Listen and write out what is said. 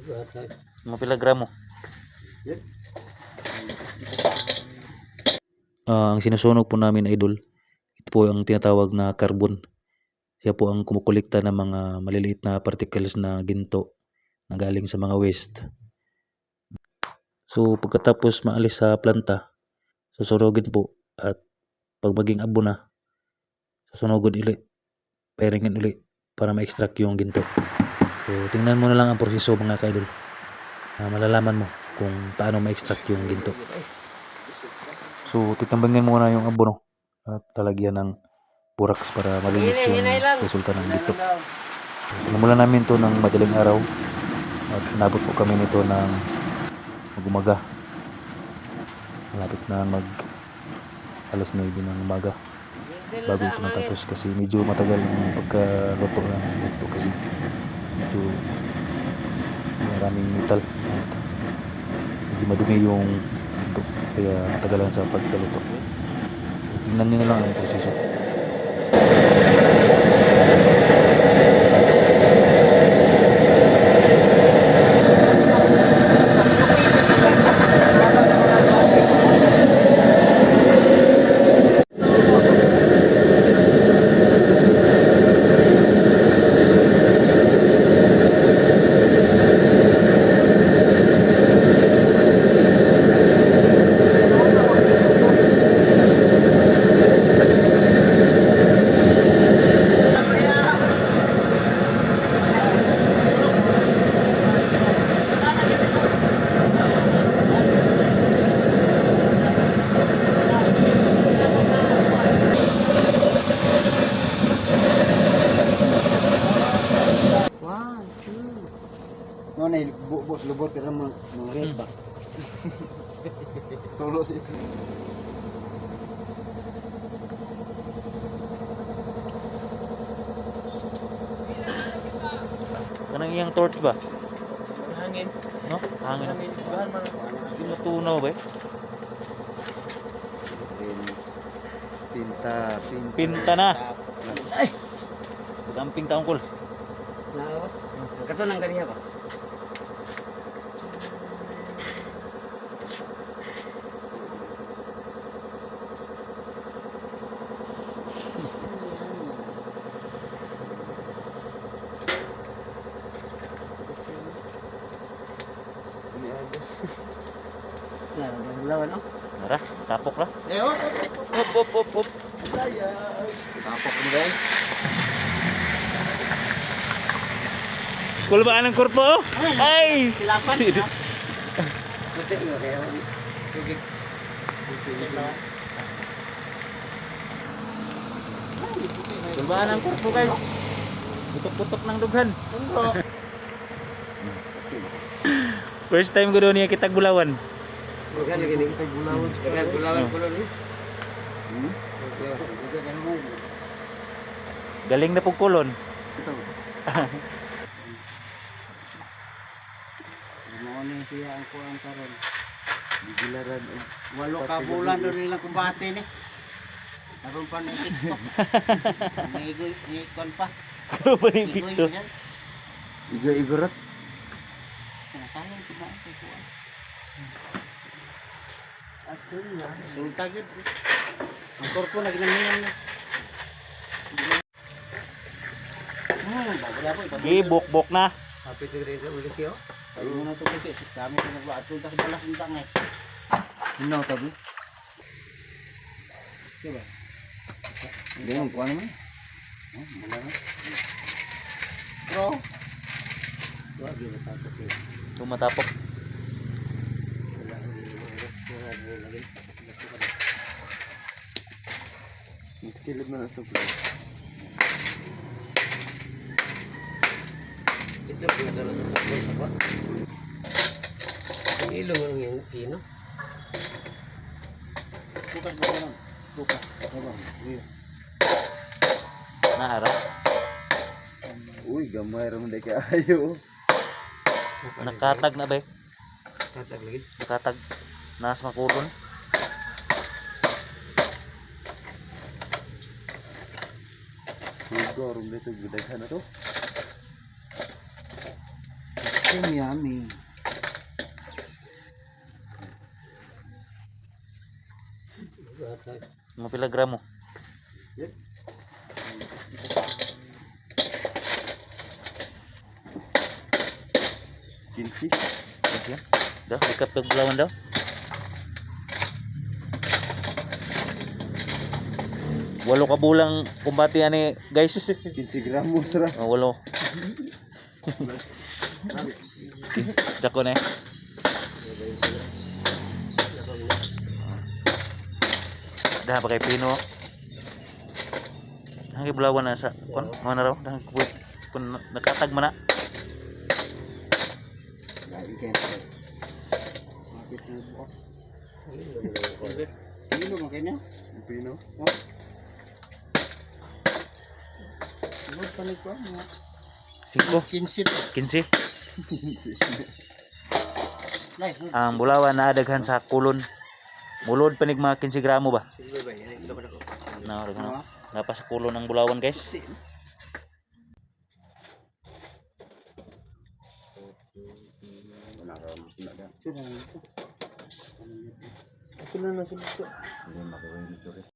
Mga pila gramo. Ang sinusunog po namin idol, ito po ang tinatawag na carbon. Siya po ang kumukolekta ng mga maliliit na particles na ginto na galing sa mga waste. So pagkatapos maalis sa planta, susunugin po at pag maging abo na, susunugin ulit, pairingin ulit para ma-extract yung ginto. So tingnan mo na lang ang proseso mga kaidol. Malalaman mo kung paano ma-extract yung ginto. So titambangin muna yung abono at talagyan ng borax para malinis yung resulta ng ginto. So, sinimulan namin to ng madaling araw at nabot po kami nito ng mag-umaga. Malapit na mag alas 9 ng umaga bago ito natapos kasi medyo matagal yung pagkaluto ng ginto kasi medyo maraming metal at medyo madumi yung ginto kaya matagalan sa pagkaluto. Tingnan nyo na lang ang proseso. No, na bubos lubot pero mga red ba. Tulos ito. Kanang iyang torch ba? Hangin. No? Hangin. Bahan man. Hindi matunaw ba? Pinta na. Ay. Gamping taong kul. Nawa. Kato nang ganiya ba? Lawan oh. Nara, tapok ra. Leo. Op. Tapok mo dai. Kul ba anang korpo? Ay! Silapan. Kul ba anang korpo guys? Putok-putok ng dughan. First time ko doon niya kita gulawan. Bukan lagi ni. Gulawan ko ni. Galing na pugkulon. Ito. Ano siya ang kuang karon? Bigilaran. Walo ka bulan doon nilang kumbate ni. Karon pa ni TikTok. Ni kon pa. Kuro pa ni Victor. Igo-igorot. Sinasayang ko ba kay kuan? Asuna. Sulta gyud. Ang korpo na ginamihan na. Gibok-bok na. Kapit dire sa ulit yo. Ay mo na to kasi kami sa nagbaat tulta sa balas ng tangay. Hinaw tabi. Diba? Hindi mo kuha naman. Mula na. Bro. Wag yun matapok yun. Tumatapok. Kilid mo na ito bro. Ito po talaga ba? Ilo lang yung pino. Bukas ba lang? Bukas. Abang. Nahara. Uy, gamay raman day kaayo. Nakatag na ba? Tatag lagi. Nakatag. Nas makulon. Sugo rum dito gudaghan na to. yummy. Mga pila gramo? Kinsi. Yes, yan. Daw, ikat kag bulawan daw. Walo ka bulang kumbati ani guys. 15 gramos ra. Oh, walo. Dako na eh. Dah pakai pino. Hanggi bulawan na sa kon mana raw dah kuwit kun nakatag man na. Lagi kayo. Bakit mo buok? Kilo mo kanya? Pino. Oh. Lord panig ko mo. 5, 15. 15. Nice. Ang bulawan na daghan sa kulon. Mulod panig mga 15 gramo ba? Na ano? Napa sa kulon ng bulawan guys. Sila. Ako na nasa